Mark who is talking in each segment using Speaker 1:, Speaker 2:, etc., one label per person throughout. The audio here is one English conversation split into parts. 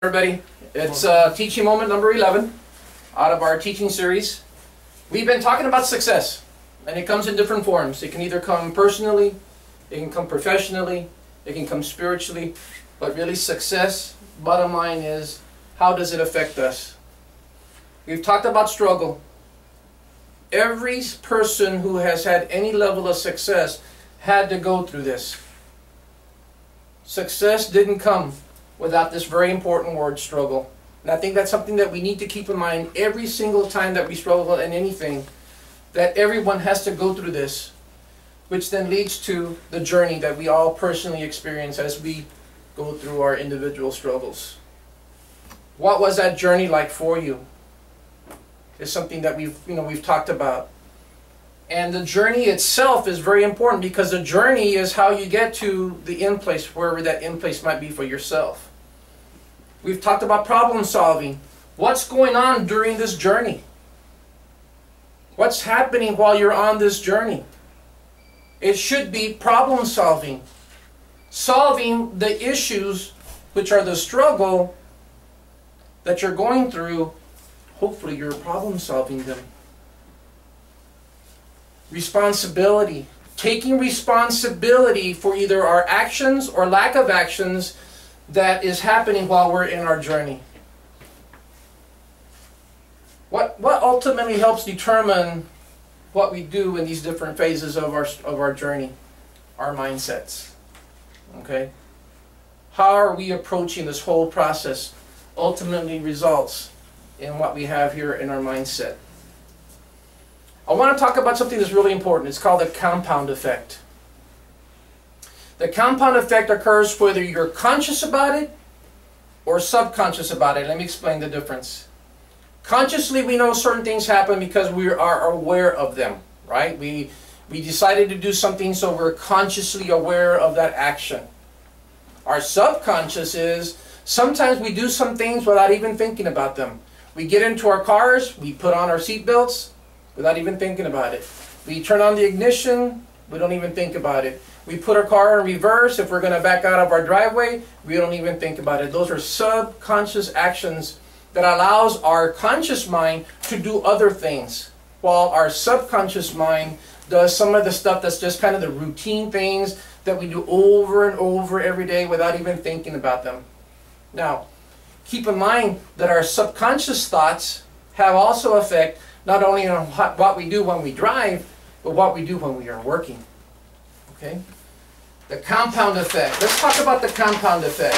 Speaker 1: Everybody, it's teaching moment number 11 out of our teaching series. We've been talking about success, and it comes in different forms. It can either come personally, it can come professionally, it can come spiritually, but really success, bottom line is, how does it affect us? We've talked about struggle. Every person who has had any level of success had to go through this. Success didn't come without this very important word, struggle. And I think that's something that we need to keep in mind every single time that we struggle in anything, that everyone has to go through this, which then leads to the journey that we all personally experience as we go through our individual struggles. What was that journey like for you? Is something that we've talked about. And the journey itself is very important, because the journey is how you get to the end place, wherever that end place might be for yourself. We've talked about problem solving. What's going on during this journey? What's happening while you're on this journey? It should be problem solving. Solving the issues, which are the struggle that you're going through. Hopefully you're problem solving them. Responsibility. Taking responsibility for either our actions or lack of actions that is happening while we're in our journey. What ultimately helps determine what we do in these different phases of our journey? Our mindsets. Okay? How are we approaching this whole process ultimately results in what we have here in our mindset. I want to talk about something that's really important. It's called the compound effect. The compound effect occurs whether you're conscious about it or subconscious about it. Let me explain the difference. Consciously, we know certain things happen because we are aware of them, right? We decided to do something, so we're consciously aware of that action. Our subconscious is sometimes we do some things without even thinking about them. We get into our cars, we put on our seatbelts without even thinking about it. We turn on the ignition, we don't even think about it. We put our car in reverse. If we're going to back out of our driveway, we don't even think about it. Those are subconscious actions that allows our conscious mind to do other things, while our subconscious mind does some of the stuff that's just kind of the routine things that we do over and over every day without even thinking about them. Now, keep in mind that our subconscious thoughts have also effect not only on what we do when we drive, but what we do when we are working. Okay? The compound effect. Let's talk about the compound effect.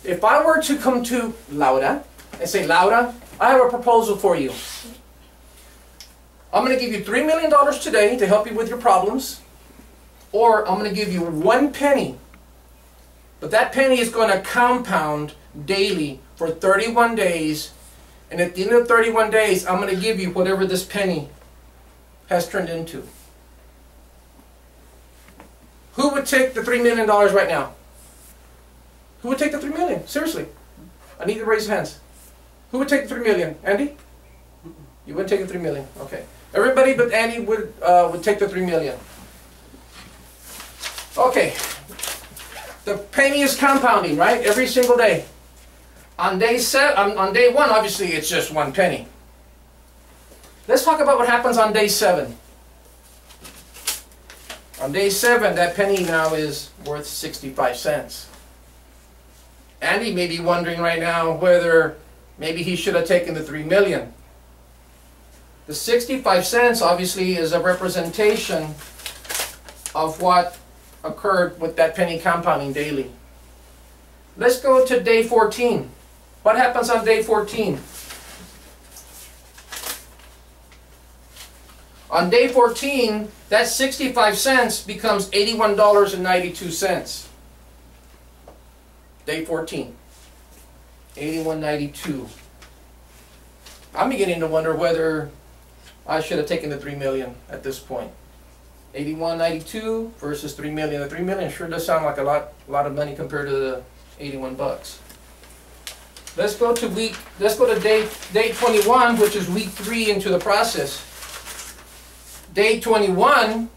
Speaker 1: If I were to come to Laura and say, Laura, I have a proposal for you. I'm going to give you $3 million today to help you with your problems, or I'm going to give you 1 penny. But that penny is going to compound daily for 31 days, and at the end of 31 days, I'm going to give you whatever this penny has turned into. Who would take the $3 million right now? Who would take the $3 million? Seriously. I need to raise hands. Who would take the $3 million? Andy? You wouldn't take the $3 million. Okay. Everybody but Andy would take the $3 million. Okay. The penny is compounding, right? Every single day. On day 1, obviously, it's just 1 penny. Let's talk about what happens on day 7. On day 7, that penny now is worth 65 cents. Andy may be wondering right now whether maybe he should have taken the $3 million. The 65 cents obviously is a representation of what occurred with that penny compounding daily. Let's go to day 14. What happens on day 14? On day 14, that 65 cents becomes $81.92. Day 14. $81.92. I'm beginning to wonder whether I should have taken the $3 million at this point. $81.92 versus $3 million. The $3 million sure does sound like a lot of money compared to the 81 bucks. Let's go to day 21, which is week 3 into the process. Day 21,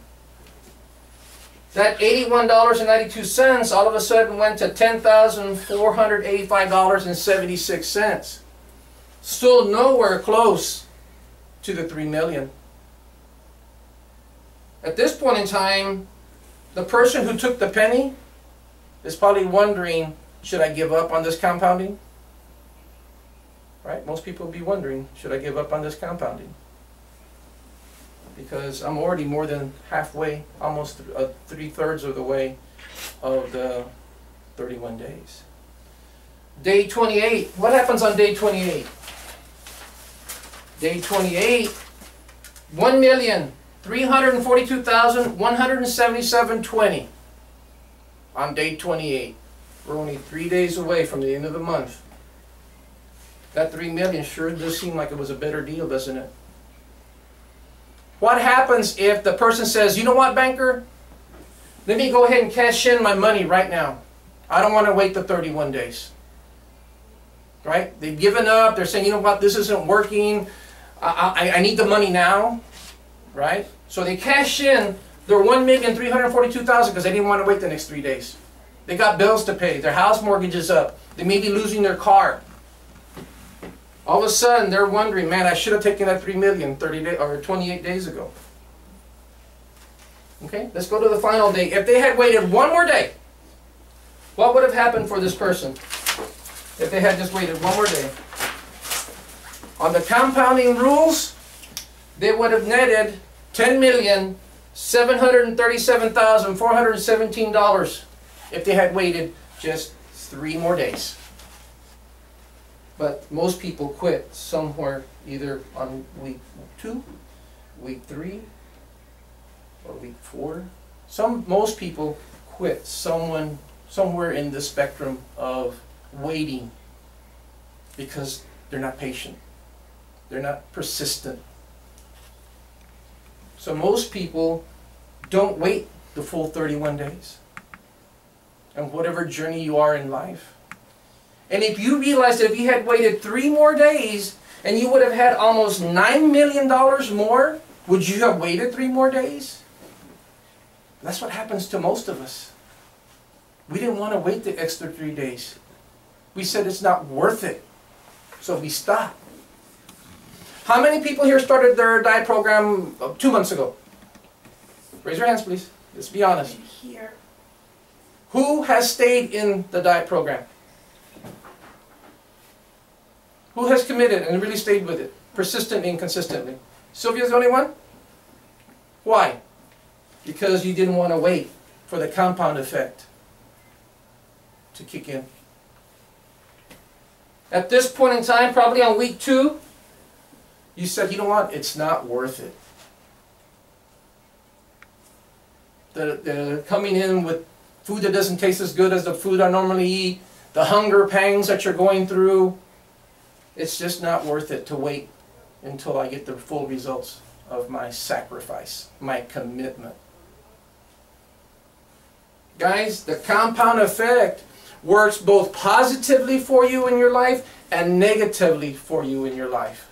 Speaker 1: that $81.92 all of a sudden went to $10,485.76. Still nowhere close to the $3 million. At this point in time, the person who took the penny is probably wondering, should I give up on this compounding? Right? Most people will be wondering, should I give up on this compounding? Because I'm already more than halfway, almost 3/3 of the way of the 31 days. Day 28. What happens on day 28? Day 28, 1,342,177.20. On day 28. We're only 3 days away from the end of the month. That $3 million sure does seem like it was a better deal, doesn't it? What happens if the person says, you know what, banker? Let me go ahead and cash in my money right now. I don't want to wait the 31 days. Right? They've given up. They're saying, you know what, this isn't working. I need the money now. Right? So they cash in their $1,342,000 because they didn't want to wait the next 3 days. They got bills to pay. Their house mortgage is up. They may be losing their car. All of a sudden, they're wondering, man, I should have taken that $3 million 28 days ago. Okay, let's go to the final day. If they had waited one more day, what would have happened for this person if they had just waited one more day? On the compounding rules, they would have netted $10,737,417 if they had waited just 3 more days. But most people quit somewhere either on week 2, week 3, or week 4. Most people quit somewhere in the spectrum of waiting because they're not patient. They're not persistent. So most people don't wait the full 31 days. And whatever journey you are in life. And if you realize that if you had waited 3 more days and you would have had almost $9 million more, would you have waited 3 more days? That's what happens to most of us. We didn't want to wait the extra 3 days. We said it's not worth it. So we stopped. How many people here started their diet program 2 months ago? Raise your hands, please. Let's be honest.
Speaker 2: Here.
Speaker 1: Who has stayed in the diet program? Who has committed and really stayed with it, persistently and consistently? Sylvia's the only one? Why? Because you didn't want to wait for the compound effect to kick in. At this point in time, probably on week 2, you said, you know what, it's not worth it. The coming in with food that doesn't taste as good as the food I normally eat, the hunger pangs that you're going through, it's just not worth it to wait until I get the full results of my sacrifice, my commitment. Guys, the compound effect works both positively for you in your life and negatively for you in your life.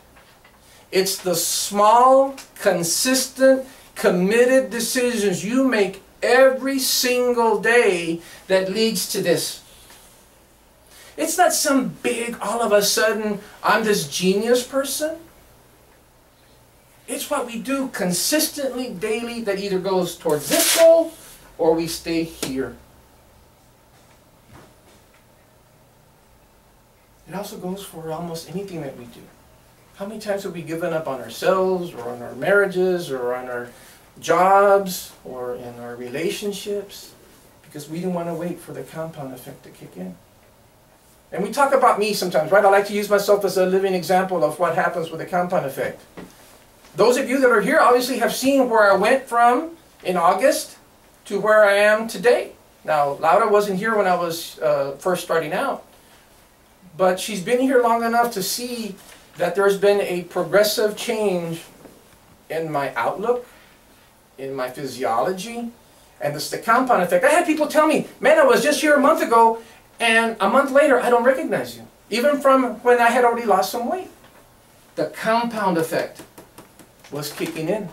Speaker 1: It's the small, consistent, committed decisions you make every single day that leads to this. It's not some big, all of a sudden, I'm this genius person. It's what we do consistently, daily, that either goes towards this goal or we stay here. It also goes for almost anything that we do. How many times have we given up on ourselves or on our marriages or on our jobs or in our relationships because we didn't want to wait for the compound effect to kick in? And we talk about me sometimes, right? I like to use myself as a living example of what happens with the compound effect. Those of you that are here obviously have seen where I went from in August to where I am today. Now, Laura wasn't here when I was first starting out, but she's been here long enough to see that there's been a progressive change in my outlook, in my physiology, and it's the compound effect. I had people tell me, man, I was just here a month ago, and a month later, I don't recognize you. Even from when I had already lost some weight. The compound effect was kicking in.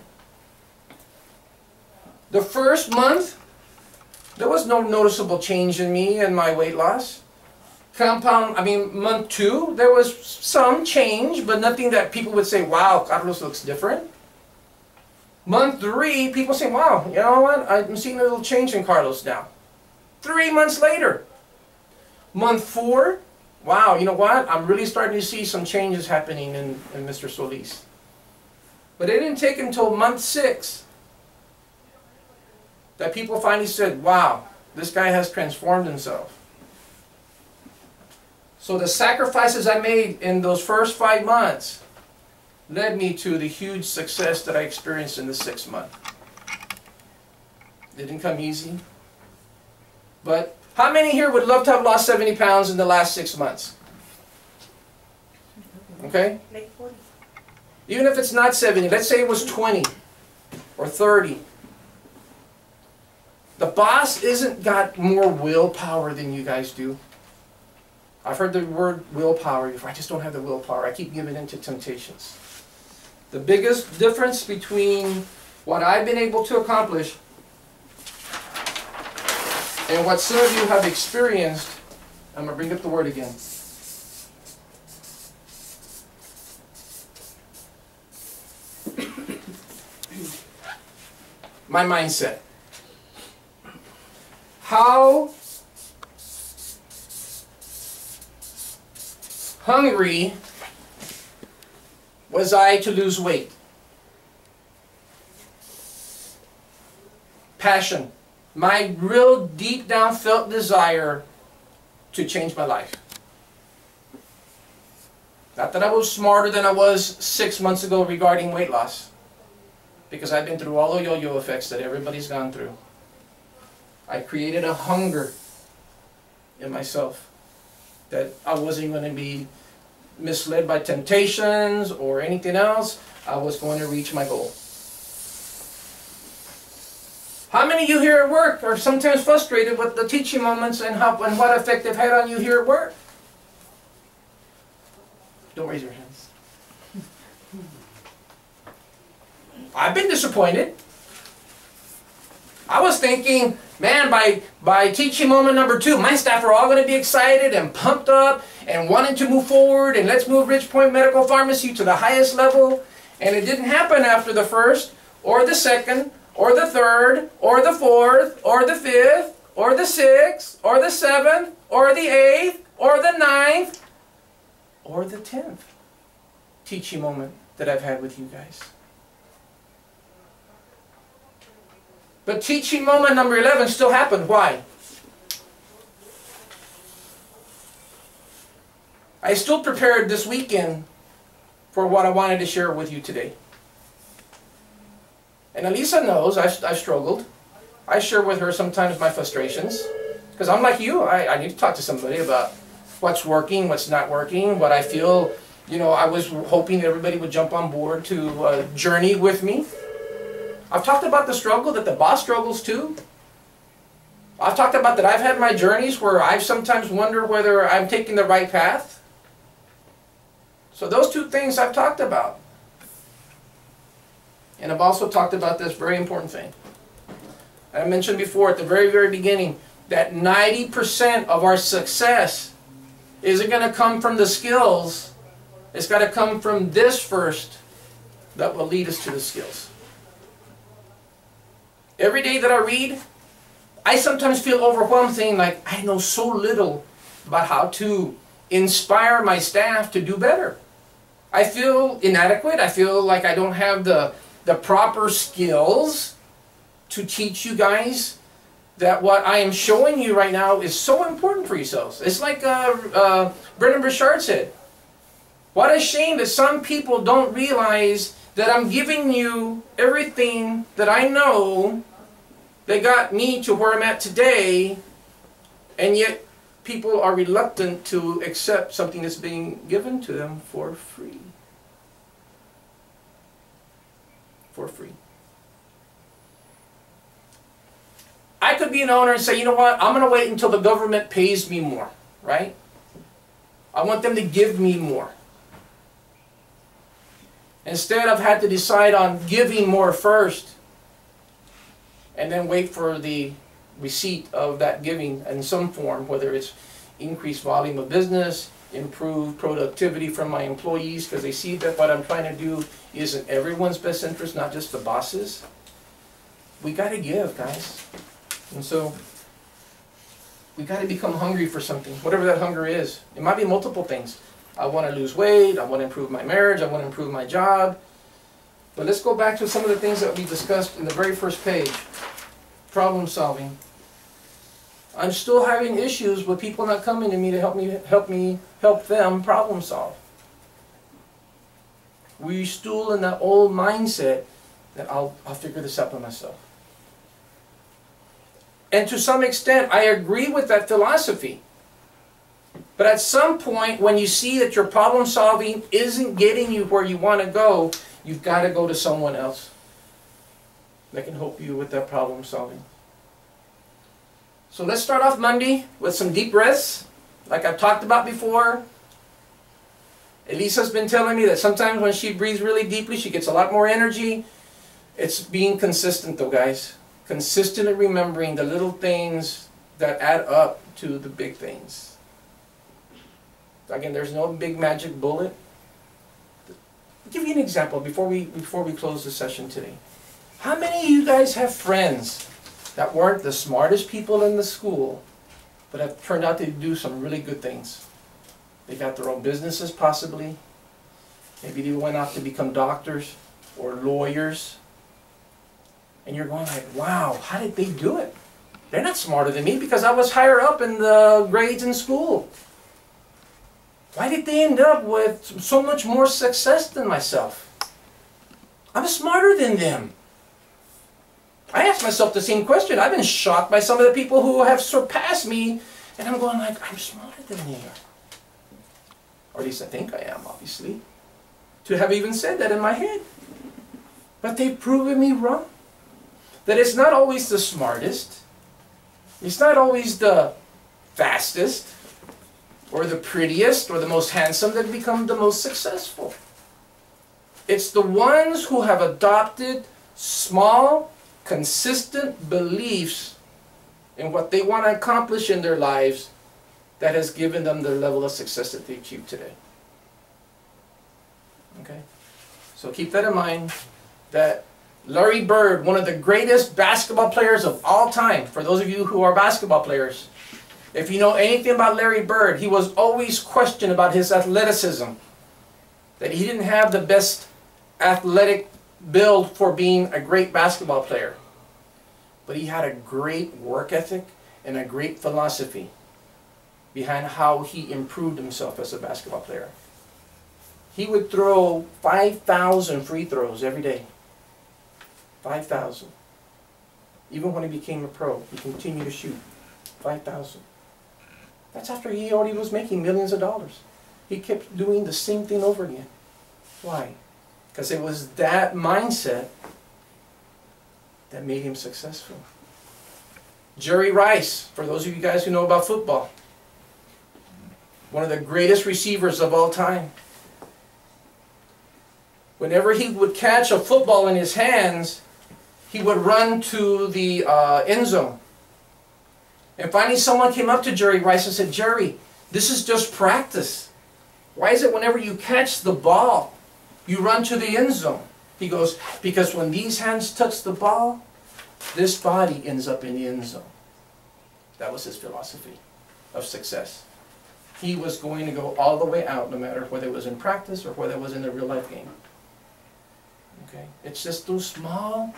Speaker 1: The first month, there was no noticeable change in me and my weight loss. Month 2, there was some change, but nothing that people would say, wow, Carlos looks different. Month 3, people say, wow, you know what, I'm seeing a little change in Carlos now. 3 months later. Month 4, wow, you know what, I'm really starting to see some changes happening in Mr. Solis. But it didn't take until month 6 that people finally said, wow, this guy has transformed himself. So the sacrifices I made in those first 5 months led me to the huge success that I experienced in the 6th month. It didn't come easy. But how many here would love to have lost 70 pounds in the last 6 months? Okay? Even if it's not 70, let's say it was 20 or 30. The boss isn't got more willpower than you guys do. I've heard the word willpower before. I just don't have the willpower. I keep giving in to temptations. The biggest difference between what I've been able to accomplish and what some of you have experienced, I'm going to bring up the word again. My mindset. How hungry was I to lose weight? Passion. My real deep down felt desire to change my life. Not that I was smarter than I was 6 months ago regarding weight loss, because I've been through all the yo-yo effects that everybody's gone through. I created a hunger in myself that I wasn't going to be misled by temptations or anything else. I was going to reach my goal. How many of you here at work are sometimes frustrated with the teaching moments and what effect they've had on you here at work? Don't raise your hands. I've been disappointed. I was thinking, man, by teaching moment number 2, my staff are all going to be excited and pumped up and wanting to move forward, and let's move Ridgepoint Medical Pharmacy to the highest level. And it didn't happen after the 1st, or the 2nd, or the 3rd, or the 4th, or the 5th, or the 6th, or the 7th, or the 8th, or the 9th, or the 10th teaching moment that I've had with you guys. But teaching moment number 11 still happened. Why? I still prepared this weekend for what I wanted to share with you today. And Elisa knows I've struggled. I share with her sometimes my frustrations. Because I'm like you, I need to talk to somebody about what's working, what's not working, what I feel. You know, I was hoping everybody would jump on board to journey with me. I've talked about the struggle that the boss struggles too. I've talked about that I've had my journeys where I've sometimes wondered whether I'm taking the right path. So those 2 things I've talked about. And I've also talked about this very important thing. I mentioned before at the very, very beginning that 90% of our success isn't going to come from the skills. It's got to come from this first that will lead us to the skills. Every day that I read, I sometimes feel overwhelmed thinking like, I know so little about how to inspire my staff to do better. I feel inadequate. I feel like I don't have the proper skills to teach you guys that what I am showing you right now is so important for yourselves. It's like Brendan Burchard said, what a shame that some people don't realize that I'm giving you everything that I know that got me to where I'm at today, and yet people are reluctant to accept something that's being given to them for free. For free. I could be an owner and say, you know what, I'm going to wait until the government pays me more, right? I want them to give me more. Instead, I've had to decide on giving more first and then wait for the receipt of that giving in some form, whether it's increased volume of business, improved productivity from my employees, because they see that what I'm trying to do is in everyone's best interest, not just the boss's. We got to give, guys. And so we got to become hungry for something, whatever that hunger is. It might be multiple things. I want to lose weight, I want to improve my marriage, I want to improve my job. But let's go back to some of the things that we discussed in the very first page. Problem solving. I'm still having issues with people not coming to me to help them problem solve. We're still in that old mindset that I'll figure this out by myself. And to some extent, I agree with that philosophy. But at some point, when you see that your problem solving isn't getting you where you want to go, you've got to go to someone else that can help you with that problem solving. So let's start off Monday with some deep breaths, like I've talked about before. Elisa's been telling me that sometimes when she breathes really deeply, she gets a lot more energy. It's being consistent though, guys. Consistently remembering the little things that add up to the big things. Again, there's no big magic bullet. I'll give you an example before we close the session today. How many of you guys have friends that weren't the smartest people in the school, but have turned out to do some really good things? They got their own businesses possibly. Maybe they went out to become doctors or lawyers. And you're going like, wow, how did they do it? They're not smarter than me because I was higher up in the grades in school. Why did they end up with so much more success than myself? I'm smarter than them. I ask myself the same question. I've been shocked by some of the people who have surpassed me, and I'm going like, I'm smarter than they are. Or at least I think I am, obviously. To have even said that in my head. But they've proven me wrong. That it's not always the smartest. It's not always the fastest, or the prettiest, or the most handsome that become the most successful. It's the ones who have adopted small, consistent beliefs in what they want to accomplish in their lives that has given them the level of success that they achieve today. Okay? So keep that in mind, that Larry Bird, one of the greatest basketball players of all time, for those of you who are basketball players, if you know anything about Larry Bird, he was always questioned about his athleticism, that he didn't have the best athletic build for being a great basketball player. But he had a great work ethic and a great philosophy behind how he improved himself as a basketball player. He would throw 5,000 free throws every day. 5,000. Even when he became a pro, he continued to shoot 5,000. That's after he already was making millions of dollars. He kept doing the same thing over again. Why? Because it was that mindset that made him successful. Jerry Rice, for those of you guys who know about football, one of the greatest receivers of all time. Whenever he would catch a football in his hands, he would run to the end zone. And finally someone came up to Jerry Rice and said, Jerry, this is just practice. Why is it whenever you catch the ball, you run to the end zone? He goes, because when these hands touch the ball, this body ends up in the end zone. That was his philosophy of success. He was going to go all the way out, no matter whether it was in practice or whether it was in a real life game. Okay? It's just those small,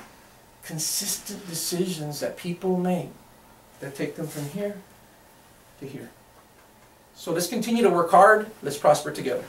Speaker 1: consistent decisions that people make that take them from here to here. So let's continue to work hard. Let's prosper together.